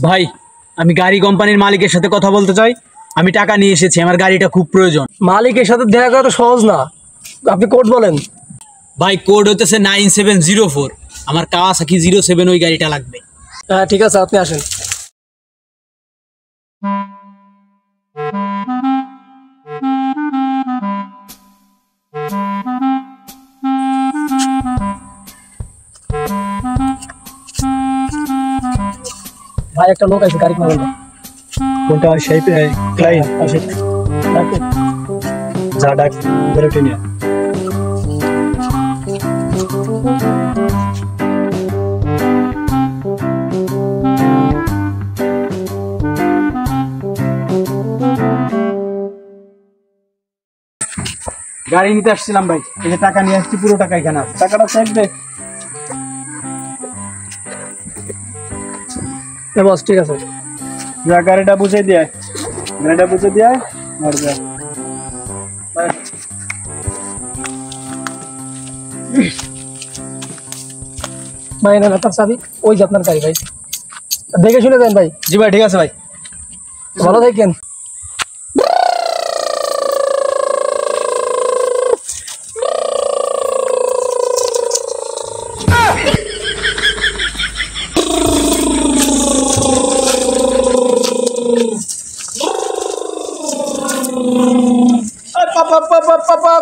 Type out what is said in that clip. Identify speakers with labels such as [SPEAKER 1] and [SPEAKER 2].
[SPEAKER 1] ভাই আমি গাড়ি কোম্পানির মালিকের সাথে কথা বলতে চাই। আমি টাকা নিয়ে এসেছি, আমার গাড়িটা খুব প্রয়োজন।
[SPEAKER 2] মালিকের সাথে দেখা করা তো সহজ না, আপনি কোড বলেন।
[SPEAKER 1] ভাই কোড হতেছে 9704, আমার কাওয়াসাকি 07 ওই গাড়িটা লাগবে।
[SPEAKER 2] হ্যাঁ ঠিক আছে, আপনি আসেন। ভাই একটা লোক আছে গাড়ি কিনবে।
[SPEAKER 3] কোনটা সেই ক্লায়েন্ট আসে যা ডাক ধরে টেনে
[SPEAKER 1] গাড়ি নিতে আসছিলাম ভাই, এই যে টাকা নিয়ে আসছি, পুরো টাকা এখানে আছে।
[SPEAKER 3] টাকাটা চাইবে।
[SPEAKER 2] বস ঠিক আছে,
[SPEAKER 3] যা গাড়িটা বুঝে দিয়ে গাড়িটা বুঝে দিয়ে আর যা
[SPEAKER 2] ভাই না আপনার চাবি, ওই যে আপনার গাড়ি ভাই, দেখে শুনে দেন ভাই।
[SPEAKER 1] জি ভাই ঠিক আছে ভাই।
[SPEAKER 2] ভালো থাকেন।
[SPEAKER 1] পাপা